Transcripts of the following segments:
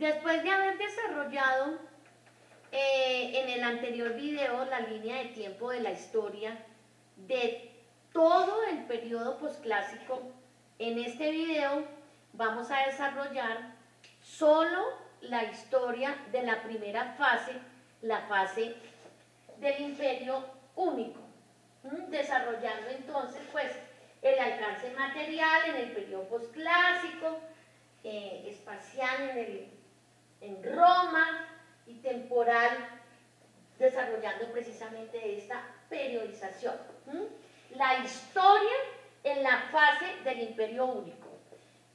Después de haber desarrollado en el anterior video la línea de tiempo de la historia de todo el periodo posclásico, en este video vamos a desarrollar solo la historia de la primera fase, la fase del Imperio Único, desarrollando entonces pues el alcance material en el periodo posclásico, espacial en Roma y temporal, desarrollando precisamente esta periodización. La historia en la fase del Imperio Único.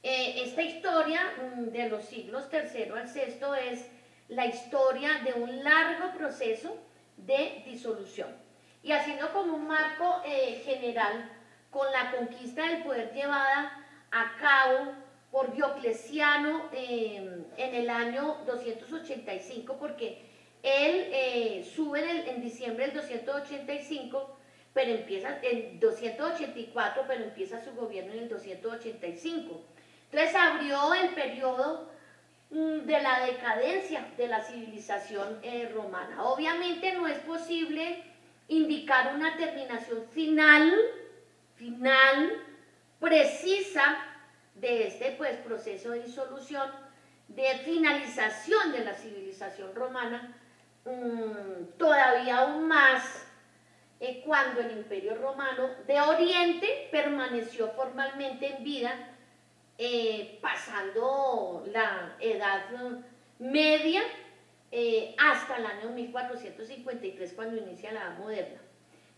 Esta historia de los siglos III al VI es la historia de un largo proceso de disolución. Y haciendo como un marco general con la conquista del poder llevada a cabo por Diocleciano en el año 285, porque él sube en diciembre del 285, pero empieza en 284, pero empieza su gobierno en el 285. Entonces abrió el periodo de la decadencia de la civilización romana. Obviamente no es posible indicar una terminación final, precisa de este pues, proceso de disolución, de finalización de la civilización romana, todavía aún más cuando el Imperio Romano de Oriente permaneció formalmente en vida, pasando la Edad Media hasta el año 1453, cuando inicia la Edad Moderna.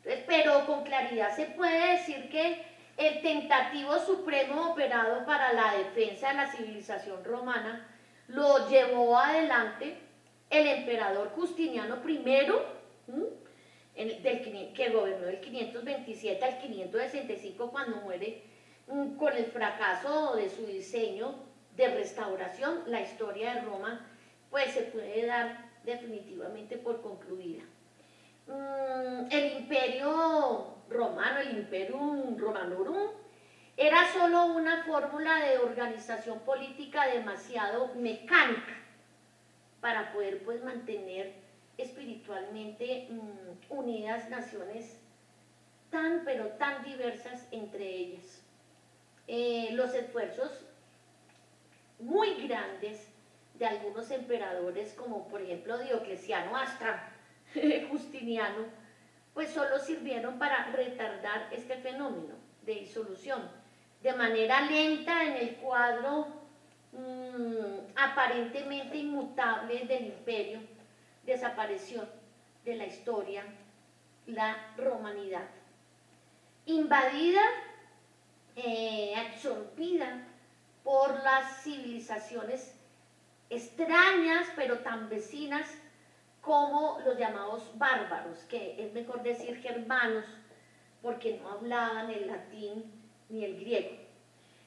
Entonces, pero con claridad se puede decir que el tentativo supremo operado para la defensa de la civilización romana lo llevó adelante el emperador Justiniano I, que gobernó del 527 al 565, cuando muere con el fracaso de su diseño de restauración. La historia de Roma pues se puede dar definitivamente por concluida. El Imperio Romano, el Imperium Romanorum, era solo una fórmula de organización política demasiado mecánica para poder pues mantener espiritualmente unidas naciones tan pero tan diversas entre ellas. Los esfuerzos muy grandes de algunos emperadores, como por ejemplo Diocleciano hasta Justiniano, pues solo sirvieron para retardar este fenómeno de disolución. De manera lenta en el cuadro aparentemente inmutable del imperio, desapareció de la historia la romanidad. Invadida, absorbida por las civilizaciones extrañas pero tan vecinas como los llamados bárbaros, que es mejor decir germanos, porque no hablaban el latín ni el griego.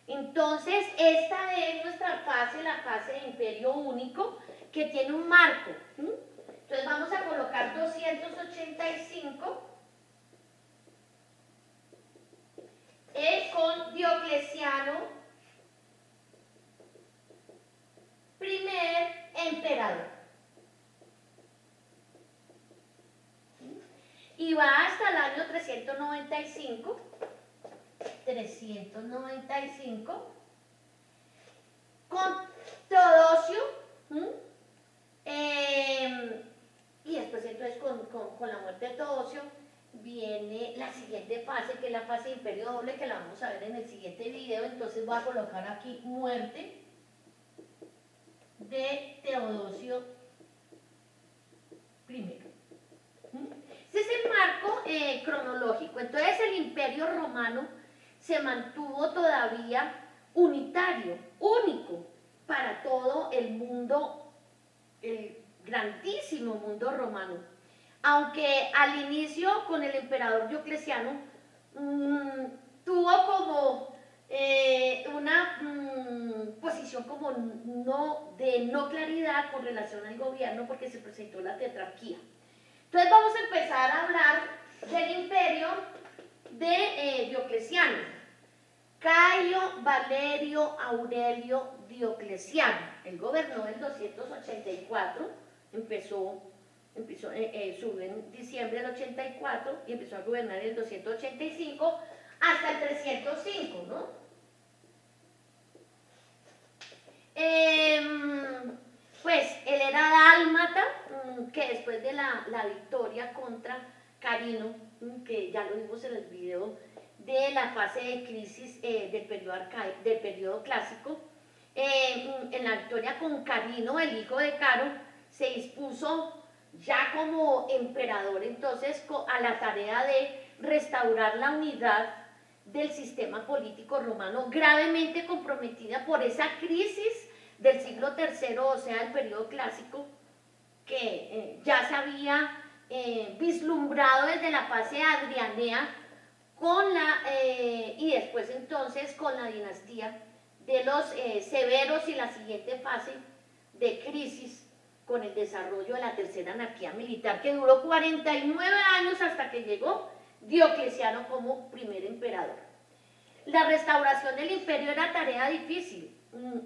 Entonces, esta es nuestra fase, la fase de Imperio Único, que tiene un marco. Entonces vamos a colocar 285 con Diocleciano, primer emperador. Y va hasta el año 395, con Teodosio, y después entonces con la muerte de Teodosio viene la siguiente fase, que es la fase de Imperio Doble, que la vamos a ver en el siguiente video. Entonces voy a colocar aquí muerte de Teodosio I. Ese es el marco cronológico. Entonces el Imperio Romano se mantuvo todavía unitario, único para todo el mundo, el grandísimo mundo romano. Aunque al inicio con el emperador Diocleciano tuvo como una posición como de no claridad con relación al gobierno, porque se presentó la tetrarquía. Entonces vamos a empezar a hablar del imperio de Diocleciano. Cayo, Valerio, Aurelio, Diocleciano. Él gobernó en 284, subió en diciembre del 84 y empezó a gobernar en el 285 hasta el 305, ¿no? Pues él era dálmata, que después de la victoria contra Carino, que ya lo vimos en el video de la fase de crisis del periodo clásico, en la victoria con Carino, el hijo de Caro, se dispuso ya como emperador entonces a la tarea de restaurar la unidad del sistema político romano, gravemente comprometida por esa crisis del siglo III, o sea, el periodo clásico, que ya se había vislumbrado desde la fase adrianea y después entonces con la dinastía de los severos y la siguiente fase de crisis con el desarrollo de la tercera anarquía militar, que duró 49 años hasta que llegó Diocleciano como primer emperador. La restauración del imperio era tarea difícil,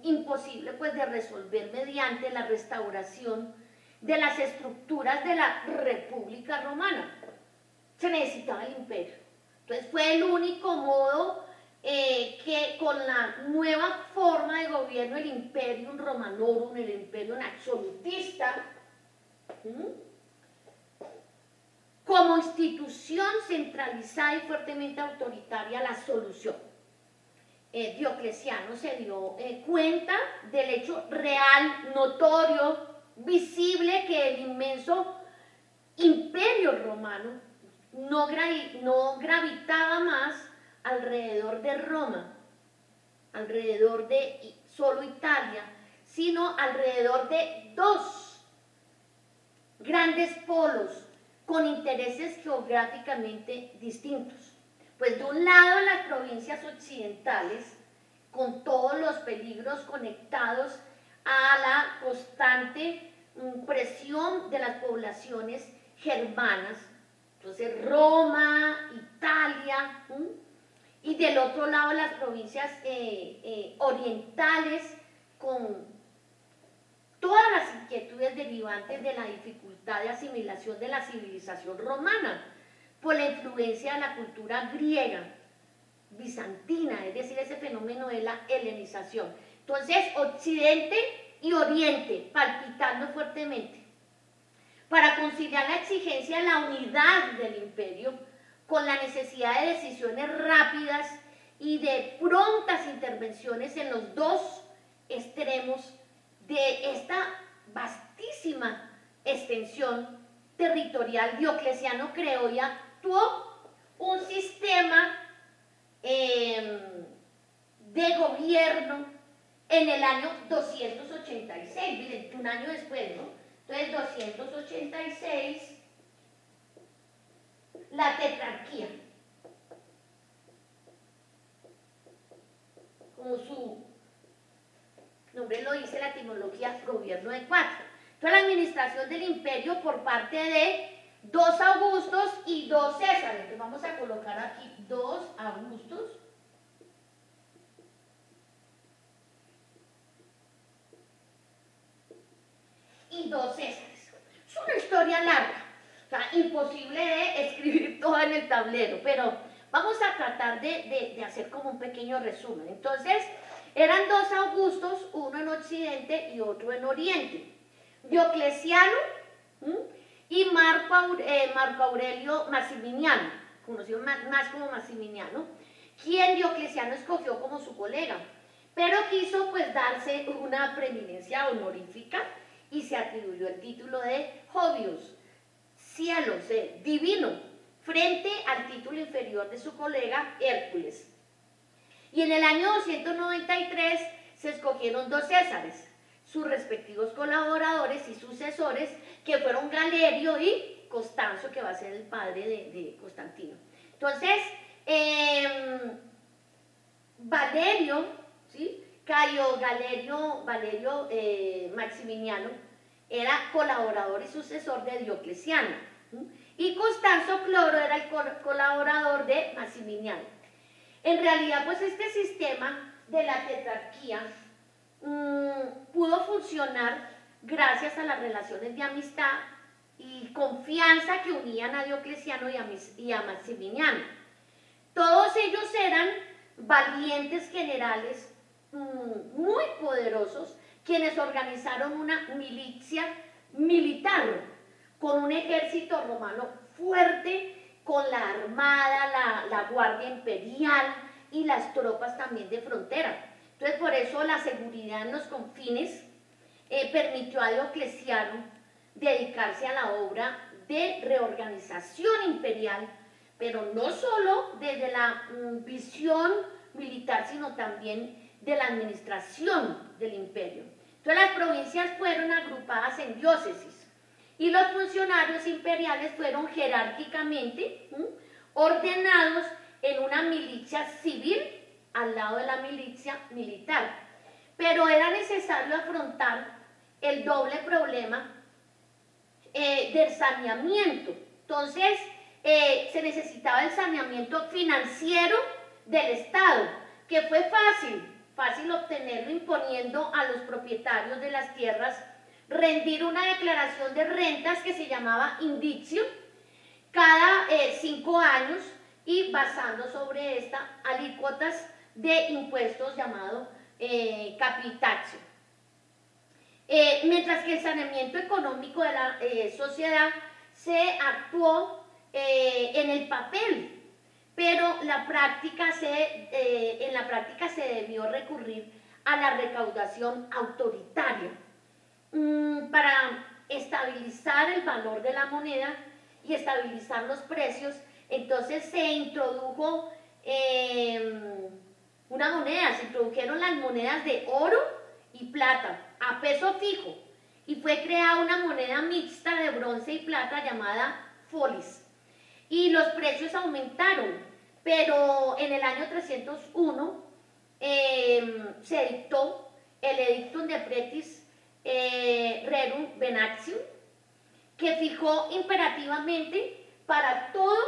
imposible pues de resolver mediante la restauración de las estructuras de la República Romana. Se necesitaba el imperio. Entonces fue el único modo que con la nueva forma de gobierno, el Imperium Romanorum, el Imperium absolutista, como institución centralizada y fuertemente autoritaria, la solución. Diocleciano se dio cuenta del hecho real, notorio, visible, que el inmenso imperio romano no gravitaba más alrededor de Roma, alrededor de solo Italia, sino alrededor de dos grandes polos con intereses geográficamente distintos. Pues de un lado las provincias occidentales, con todos los peligros conectados a la constante presión de las poblaciones germanas, entonces Roma, Italia, y del otro lado las provincias orientales, con todas las inquietudes derivantes de la dificultad de asimilación de la civilización romana por la influencia de la cultura griega, bizantina, es decir, ese fenómeno de la helenización. Entonces, Occidente y Oriente palpitando fuertemente para conciliar la exigencia de la unidad del imperio con la necesidad de decisiones rápidas y de prontas intervenciones en los dos extremos de esta vastísima extensión territorial. Diocleciano creó y actuó un sistema de gobierno en el año 286, miren, un año después, ¿no? Entonces, 286, la tetrarquía, como su nombre lo dice, la etimología, gobierno de cuatro. Entonces, la administración del imperio por parte de 2 Augustos y 2 Césares. Entonces, vamos a colocar aquí 2 Augustos y 2 Césares. Es una historia larga, o sea, imposible de escribir todo en el tablero, pero vamos a tratar de hacer como un pequeño resumen. Entonces, eran 2 Augustos, uno en Occidente y otro en Oriente. Diocleciano y Marco Aurelio Maximiano, conocido más como Maximiano, quien Diocleciano escogió como su colega, pero quiso pues darse una preeminencia honorífica y se atribuyó el título de Jovius, cielos, divino, frente al título inferior de su colega Hércules. Y en el año 293 se escogieron 2 Césares, sus respectivos colaboradores y sucesores, que fueron Galerio y Constancio, que va a ser el padre de Constantino. Entonces, Valerio, ¿sí? Cayo Valerio Maximiano, era colaborador y sucesor de Diocleciano, y Constancio Cloro era el colaborador de Maximiano. En realidad, pues este sistema de la tetrarquía pudo funcionar gracias a las relaciones de amistad y confianza que unían a Diocleciano y a Maximiliano. Todos ellos eran valientes generales muy poderosos, quienes organizaron una milicia militar con un ejército romano fuerte, con la armada, la guardia imperial y las tropas también de frontera. Entonces, por eso la seguridad en los confines permitió a Diocleciano dedicarse a la obra de reorganización imperial, pero no solo desde la visión militar, sino también de la administración del imperio. Entonces, las provincias fueron agrupadas en diócesis y los funcionarios imperiales fueron jerárquicamente ordenados en una milicia civil al lado de la milicia militar. Pero era necesario afrontar el doble problema del saneamiento. Entonces, se necesitaba el saneamiento financiero del Estado, que fue fácil obtenerlo imponiendo a los propietarios de las tierras rendir una declaración de rentas que se llamaba indicio cada 5 años y basando sobre esta alícuotas de impuestos llamado capitaccio. Mientras que el saneamiento económico de la sociedad se actuó en el papel, pero en la práctica se debió recurrir a la recaudación autoritaria para estabilizar el valor de la moneda y estabilizar los precios. Entonces se introdujo una moneda, se introdujeron las monedas de oro y plata a peso fijo y fue creada una moneda mixta de bronce y plata llamada folis y los precios aumentaron, pero en el año 301 se dictó el Edictum de Pretis Rerum Venaxium, que fijó imperativamente para todo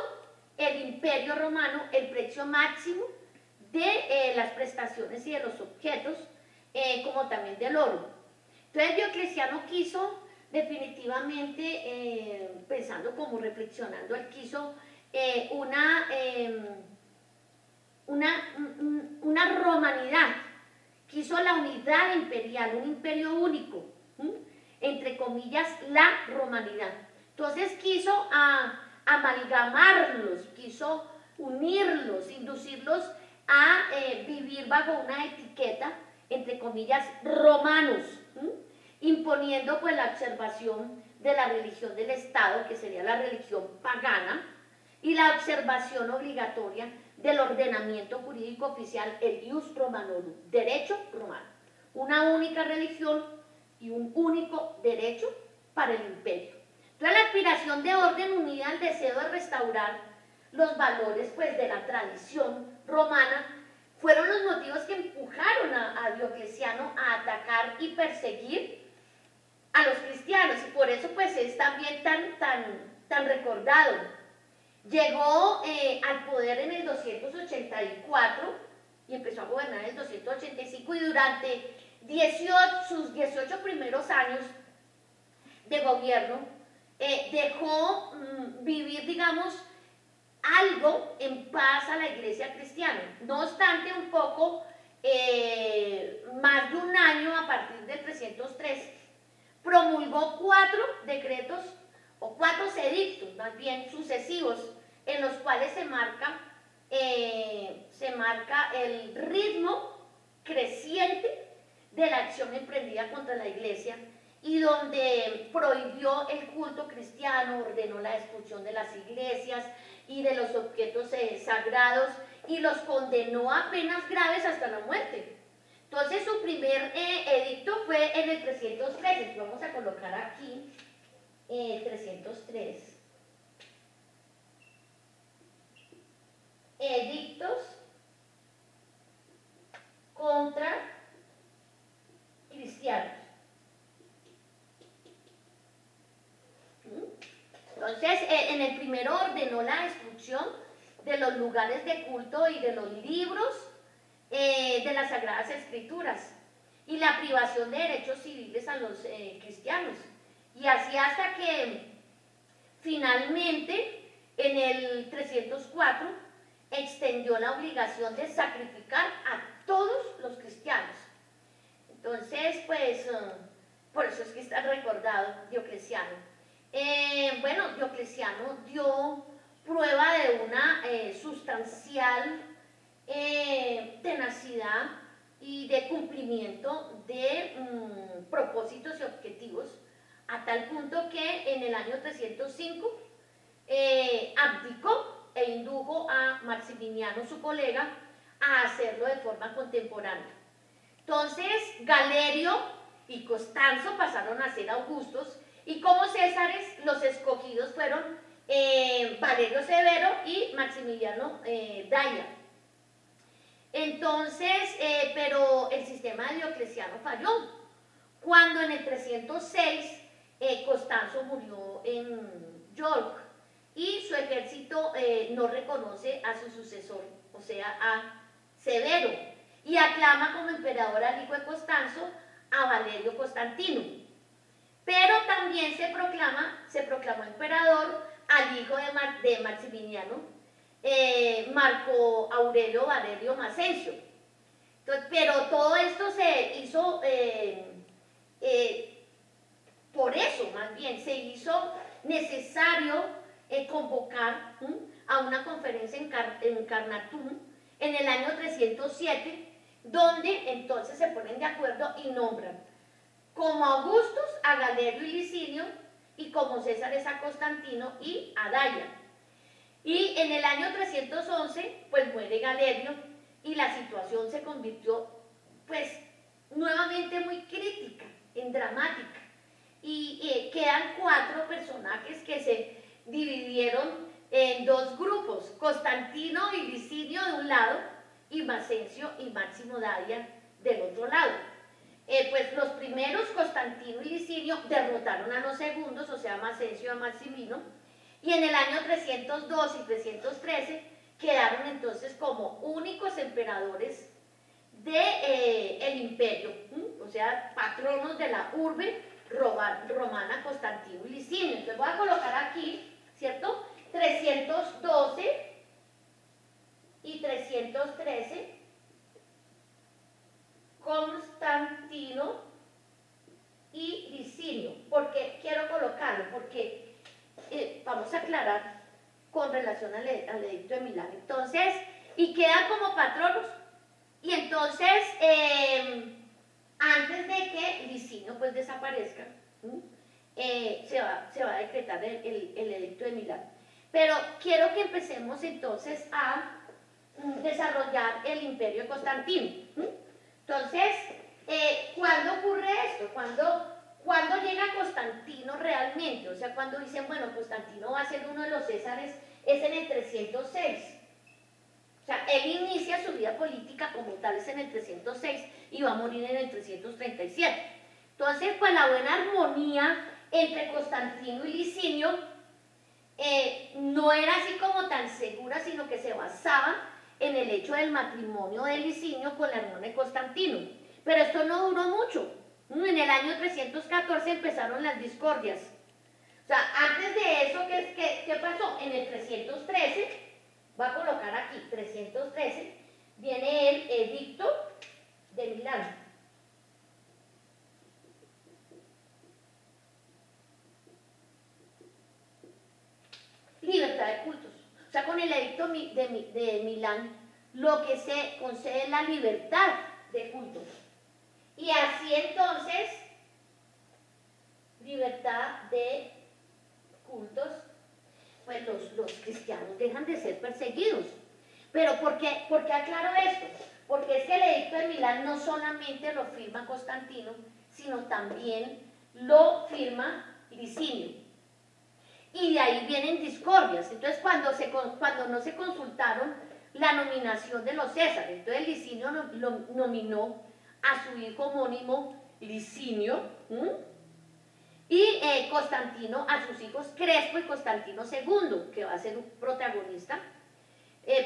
el imperio romano el precio máximo de las prestaciones y de los objetos, como también del oro. Entonces Diocleciano quiso definitivamente, pensando como reflexionando, él quiso una romanidad, quiso la unidad imperial, un imperio único, entre comillas, la romanidad. Entonces quiso amalgamarlos, quiso unirlos, inducirlos a vivir bajo una etiqueta, entre comillas, romanos, imponiendo pues la observación de la religión del Estado, que sería la religión pagana, y la observación obligatoria del ordenamiento jurídico oficial, el ius romanorum, derecho romano, una única religión y un único derecho para el imperio. Entonces la aspiración de orden unida al deseo de restaurar los valores pues de la tradición romana fueron los motivos que empujaron a Diocleciano a atacar y perseguir a los cristianos, y por eso pues es también tan recordado. Llegó al poder en el 284 y empezó a gobernar en el 285, y durante sus 18 primeros años de gobierno dejó vivir, digamos, algo en paz a la iglesia cristiana. No obstante, un poco más de un año, a partir del 303, promulgó 4 decretos o 4 edictos, más bien sucesivos, en los cuales se marca el ritmo creciente de la acción emprendida contra la iglesia, y donde prohibió el culto cristiano, ordenó la destrucción de las iglesias y de los objetos sagrados, y los condenó a penas graves hasta la muerte. Entonces su primer edicto fue en el 303, vamos a colocar aquí 303. Edictos contra cristianos. Entonces, en el primero ordenó la destrucción de los lugares de culto y de los libros de las Sagradas Escrituras, y la privación de derechos civiles a los cristianos. Y así hasta que finalmente en el 304 extendió la obligación de sacrificar a todos los cristianos. Entonces, pues, por eso es que está recordado Diocleciano. Bueno, Diocleciano dio prueba de una sustancial tenacidad y de cumplimiento de propósitos y objetivos, a tal punto que en el año 305 abdicó e indujo a Maximiniano, su colega, a hacerlo de forma contemporánea. Entonces, Galerio y Constanzo pasaron a ser augustos, y como césares, los escogidos fueron Valerio Severo y Maximiliano Daia. Entonces, pero el sistema de Diocleciano falló. Cuando en el 306 Constanzo murió en York y su ejército no reconoce a su sucesor, o sea, a Severo, y aclama como emperador al hijo de Constanzo, a Valerio Constantino. Pero también se proclamó emperador al hijo de Maximiliano, Marco Aurelio Valerio Macencio. Entonces, pero todo esto se hizo por eso, más bien, se hizo necesario convocar a una conferencia en Carnatún en el año 307, donde entonces se ponen de acuerdo y nombran como Augustus a Galerio y Licinio, y como Césares a Constantino y a Daia. Y en el año 311, pues muere Galerio, y la situación se convirtió, pues, nuevamente muy crítica, en dramática. Y quedan 4 personajes que se dividieron en 2 grupos, Constantino y Licinio de un lado, y Macencio y Máximo Daia del otro lado. Pues los primeros, Constantino y Licinio, derrotaron a los segundos, o sea, Macencio y a Maximino, y en el año 312 y 313 quedaron entonces como únicos emperadores del imperio, o sea, patronos de la urbe romana, Constantino y Licinio. Entonces voy a colocar aquí, ¿cierto? 312 y 313, Constantino y Licinio. ¿Por qué quiero colocarlo? Porque vamos a aclarar con relación al edicto de Milán. Entonces, y quedan como patronos. Y entonces, antes de que Licinio pues desaparezca, se va a decretar el edicto de Milán. Pero quiero que empecemos entonces a desarrollar el imperio de Constantino. Entonces, ¿cuándo ocurre esto? ¿Cuándo llega Constantino realmente? O sea, cuando dicen, bueno, Constantino va a ser uno de los césares, es en el 306. O sea, él inicia su vida política como tal, es en el 306, y va a morir en el 337. Entonces, pues la buena armonía entre Constantino y Licinio no era así como tan segura, sino que se basaba en el hecho del matrimonio de Licinio con la hermana de Constantino. Pero esto no duró mucho. En el año 314 empezaron las discordias. O sea, antes de eso, ¿qué pasó? En el 313, voy a colocar aquí, 313, viene el edicto de Milán. Libertad de cultos. O sea, con el edicto de Milán, lo que se concede es la libertad de cultos. Y así entonces, libertad de cultos, pues los cristianos dejan de ser perseguidos. Pero ¿por qué aclaro esto? Porque es que el edicto de Milán no solamente lo firma Constantino, sino también lo firma Licinio. Y de ahí vienen discordias. Entonces, cuando no se consultaron la nominación de los césares, entonces Licinio lo nominó a su hijo homónimo Licinio, y Constantino a sus hijos Crespo y Constantino II, que va a ser un protagonista.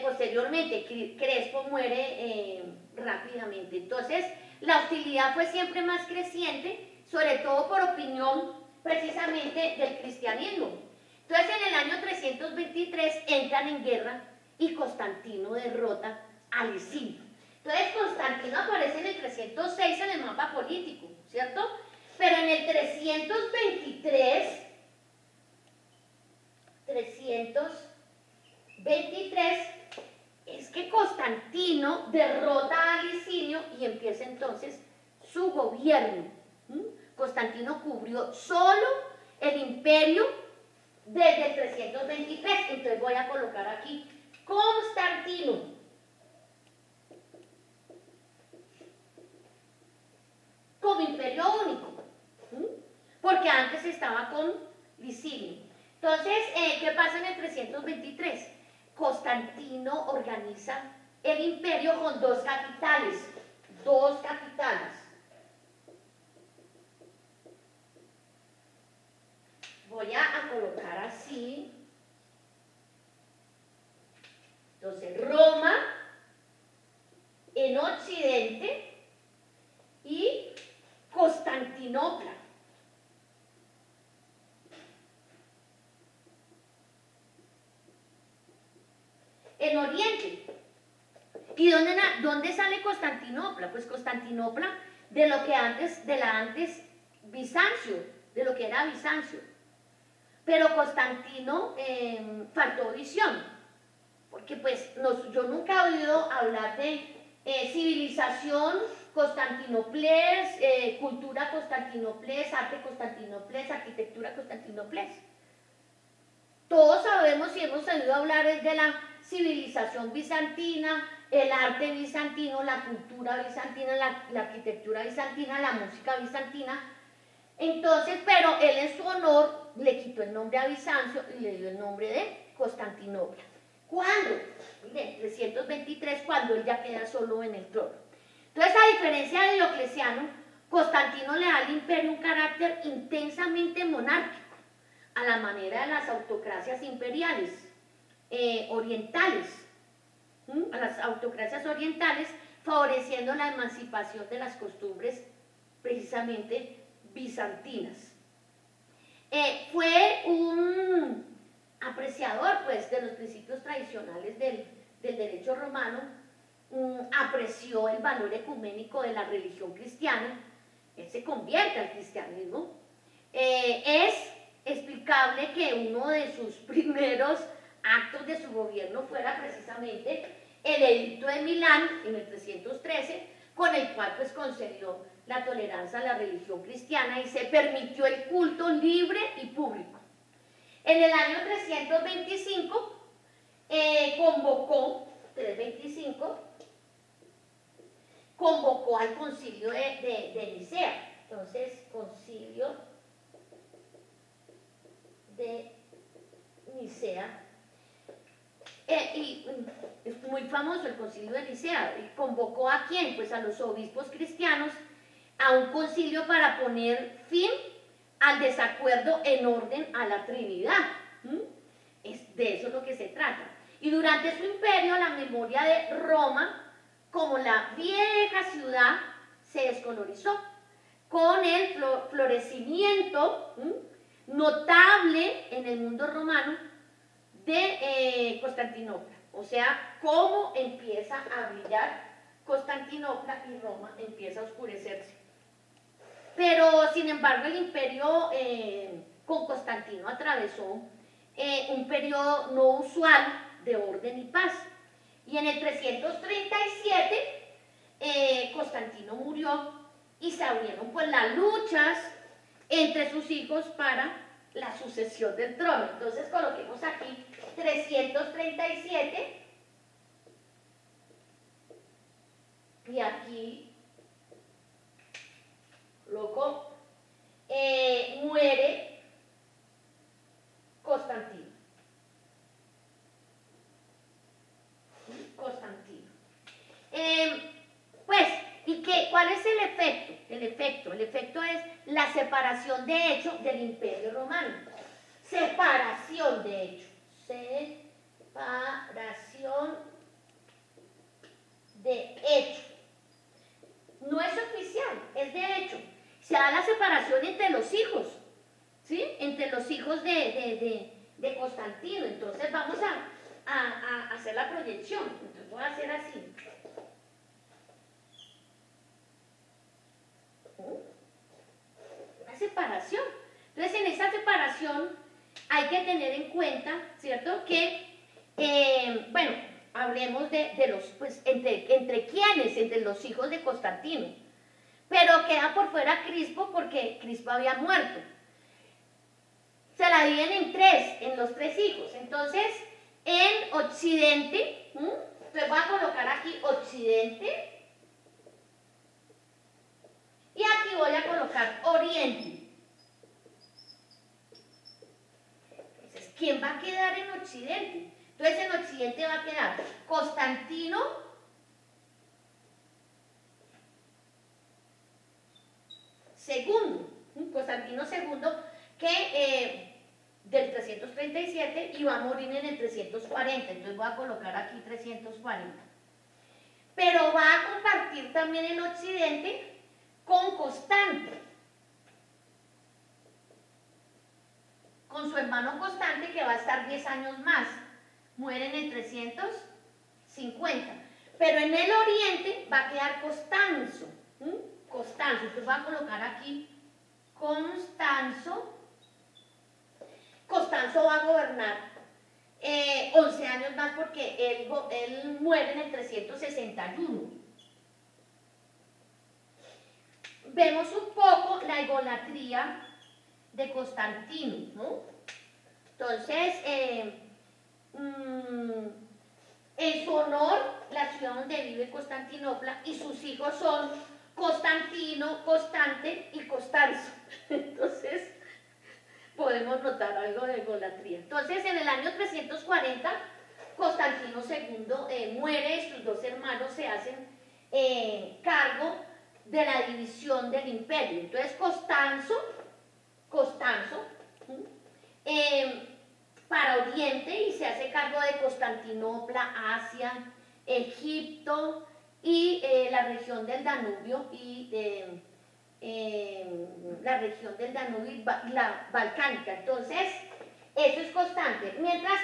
Posteriormente, Crespo muere rápidamente. Entonces, la hostilidad fue siempre más creciente, sobre todo por opinión precisamente del cristianismo. Entonces en el año 323 entran en guerra y Constantino derrota a Licinio. Entonces Constantino aparece en el 306 en el mapa político, ¿cierto? Pero en el 323 es que Constantino derrota a Licinio y empieza entonces su gobierno. Constantino cubrió solo el imperio desde el 323. Entonces voy a colocar aquí Constantino. Como imperio único. Porque antes estaba con Licinio. Entonces, ¿qué pasa en el 323? Constantino organiza el imperio con dos capitales. Dos capitales. Voy a colocar así. Entonces, Roma en Occidente y Constantinopla en Oriente. ¿Y dónde sale Constantinopla? Pues Constantinopla de lo que antes, de la antes Bizancio, de lo que era Bizancio. Pero Constantino faltó visión, porque pues yo nunca he oído hablar de civilización constantinoplés, cultura constantinoplés, arte constantinoplés, arquitectura constantinoplés. Todos sabemos y hemos oído hablar de la civilización bizantina, el arte bizantino, la cultura bizantina, la arquitectura bizantina, la música bizantina. Entonces, pero él en su honor le quitó el nombre a Bizancio y le dio el nombre de Constantinopla. ¿Cuándo? Miren, 323, cuando él ya queda solo en el trono. Entonces, a diferencia de Diocleciano, Constantino le da al imperio un carácter intensamente monárquico, a la manera de las autocracias imperiales orientales, a las autocracias orientales, favoreciendo la emancipación de las costumbres precisamente bizantinas. Fue un apreciador pues de los principios tradicionales del derecho romano, apreció el valor ecuménico de la religión cristiana. Él se convierte al cristianismo. Es explicable que uno de sus primeros actos de su gobierno fuera precisamente el Edicto de Milán en el 313, con el cual pues concedió la tolerancia a la religión cristiana y se permitió el culto libre y público. En el año 325 convocó al concilio de Nicea. Entonces, concilio de Nicea. Y es muy famoso el concilio de Nicea. ¿Y convocó a quién? Pues a los obispos cristianos a un concilio para poner fin al desacuerdo en orden a la Trinidad. De eso es lo que se trata. Y durante su imperio, la memoria de Roma, como la vieja ciudad, se descolorizó con el florecimiento notable en el mundo romano de Constantinopla. O sea, cómo empieza a brillar Constantinopla y Roma empieza a oscurecerse. Pero, sin embargo, el imperio con Constantino atravesó un periodo no usual de orden y paz. Y en el 337 Constantino murió y se abrieron pues las luchas entre sus hijos para la sucesión del trono. Entonces coloquemos aquí 337 y aquí luego muere Constantino. Pues, ¿cuál es el efecto? El efecto es la separación de hecho del Imperio Romano. Separación de hecho. Separación de hecho. no es oficial, es de hecho. Se da la separación entre los hijos, ¿sí? Entre los hijos de Constantino. Entonces vamos a hacer la proyección. Entonces voy a hacer así. Una separación. Entonces en esta separación hay que tener en cuenta, ¿cierto? Que, bueno, hablemos de los, pues, entre quiénes, entre los hijos de Constantino. Pero queda por fuera Crispo porque Crispo había muerto. Se la dividen en tres, en los tres hijos. Entonces, en Occidente, entonces voy a colocar aquí Occidente. Y aquí voy a colocar Oriente. Entonces, ¿quién va a quedar en Occidente? Entonces, en Occidente va a quedar Constantino segundo. Constantino segundo, que del 337 y va a morir en el 340. Entonces voy a colocar aquí 340. Pero va a compartir también en Occidente con Constante, con su hermano Constante, que va a estar 10 años más, muere en el 350, pero en el oriente va a quedar Constanzo, Constanzo, entonces voy a colocar aquí Constanzo. Constanzo va a gobernar 11 años más porque él muere en el 361. Vemos un poco la idolatría de Constantino, ¿no? Entonces, en su honor, la ciudad donde vive Constantinopla y sus hijos son Constantino, Constante y Constanzo. Entonces, podemos notar algo de idolatría. Entonces, en el año 340, Constantino II muere, sus dos hermanos se hacen cargo de la división del imperio. Entonces Constanzo para Oriente y se hace cargo de Constantinopla, Asia, Egipto y la región del Danubio y la región del Danubio y la balcánica. Entonces eso es constante, mientras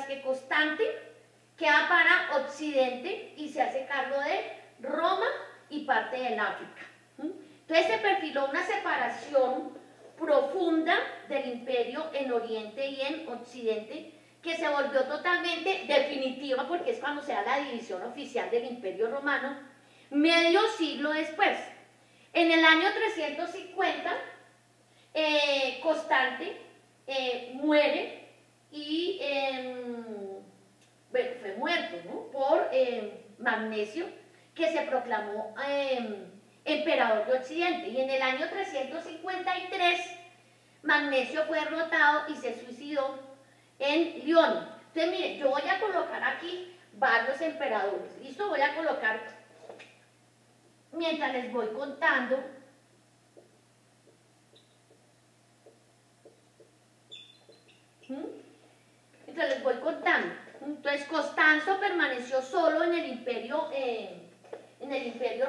que Constante queda para Occidente y se hace cargo de Roma y parte del África. Entonces se perfiló una separación profunda del imperio en Oriente y en Occidente, que se volvió totalmente definitiva porque es cuando se da la división oficial del imperio romano, medio siglo después. En el año 350, Constante muere y bueno, fue muerto, ¿no? Por Magnesio, que se proclamó emperador de Occidente. Y en el año 353, Magnesio fue derrotado y se suicidó en Lión. Entonces, miren, yo voy a colocar aquí varios emperadores. ¿Listo? Voy a colocar, mientras les voy contando, Entonces Constanzo permaneció solo en el imperio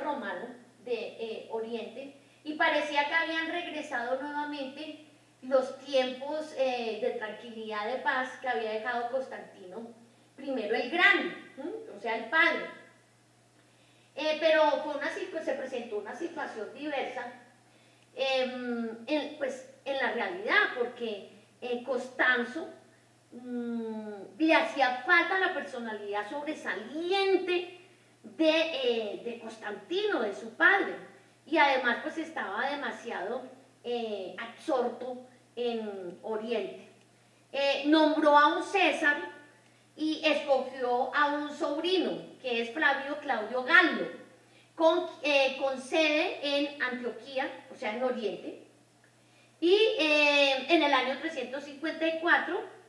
romano de Oriente y parecía que habían regresado nuevamente los tiempos de tranquilidad, de paz que había dejado Constantino I el Grande, o sea, el padre. Pero se presentó una situación diversa pues, en la realidad, porque Constanzo le hacía falta la personalidad sobresaliente de Constantino, de su padre, y además pues estaba demasiado absorto en Oriente. Nombró a un César y escogió a un sobrino, que es Flavio Claudio Gallo, con sede en Antioquía, o sea, en Oriente, y en el año 354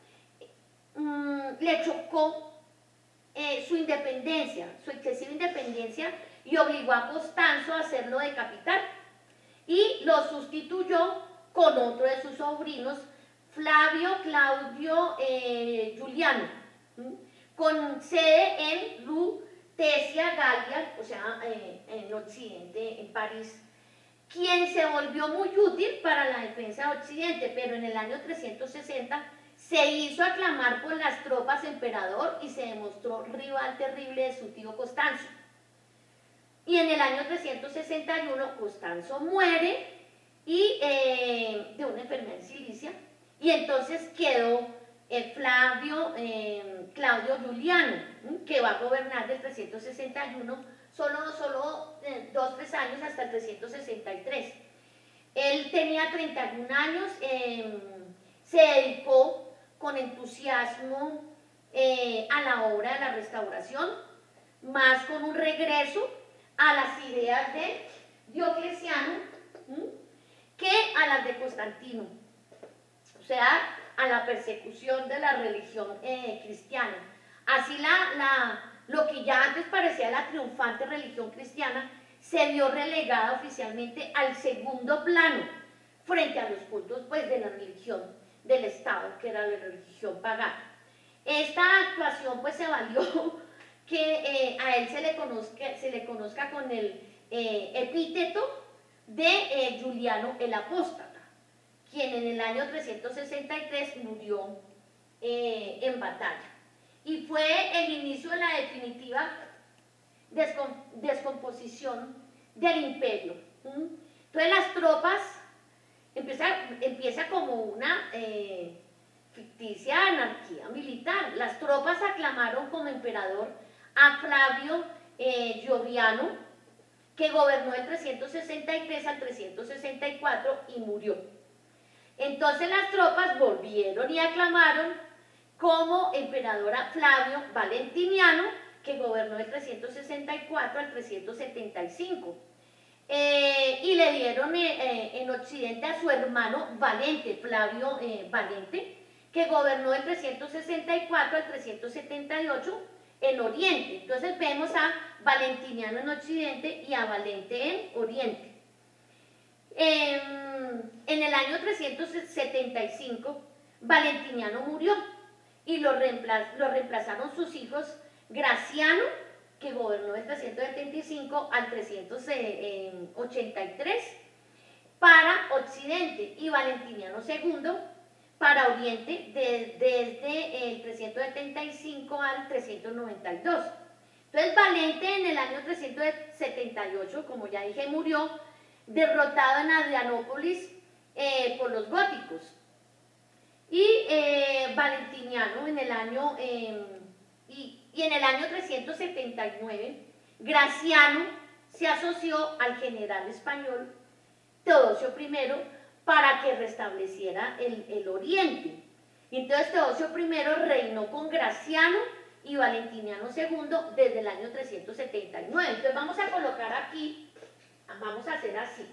le chocó su independencia, su excesiva independencia, y obligó a Constanzo a hacerlo decapitar, y lo sustituyó con otro de sus sobrinos, Flavio Claudio Juliano, con sede en Tesia Galia, o sea, en Occidente, en París, quien se volvió muy útil para la defensa de Occidente, pero en el año 360 se hizo aclamar por las tropas emperador y se demostró rival terrible de su tío Constanzo. Y en el año 361 Constanzo muere y, de una enfermedad en Cilicia, y entonces quedó Claudio Juliano, que va a gobernar del 361 solo 2-3 años hasta el 363. Él tenía 31 años, se dedicó con entusiasmo a la obra de la restauración, más con un regreso a las ideas de Diocleciano que a las de Constantino, o sea, a la persecución de la religión cristiana. Así lo que ya antes parecía la triunfante religión cristiana se vio relegada oficialmente al segundo plano frente a los cultos pues, de la religión del Estado, que era la religión pagana. Esta actuación pues se valió que a él se le conozca con el epíteto de Juliano el Apóstata, quien en el año 363 murió en batalla. Y fue el inicio de la definitiva descomposición del imperio. Entonces las tropas, empieza como una ficticia anarquía militar. Las tropas aclamaron como emperador a Flavio Gioviano, que gobernó del 363 al 364 y murió. Entonces las tropas volvieron y aclamaron como emperador a Flavio Valentiniano, que gobernó del 364 al 375. Y le dieron en Occidente a su hermano Valente, Flavio Valente, que gobernó del 364 al 378 en Oriente. Entonces vemos a Valentiniano en Occidente y a Valente en Oriente. En el año 375 Valentiniano murió y lo reemplazaron sus hijos Graciano, que gobernó del 375 al 383 para Occidente, y Valentiniano II para Oriente desde el 375 al 392. Entonces Valente en el año 378, como ya dije, murió derrotado en Adrianópolis por los góticos. Y Valentiniano en el año y en el año 379 Graciano se asoció al general español Teodosio I para que restableciera el Oriente. Y entonces Teodosio I reinó con Graciano y Valentiniano II desde el año 379. Entonces vamos a colocar aquí, vamos a hacer así.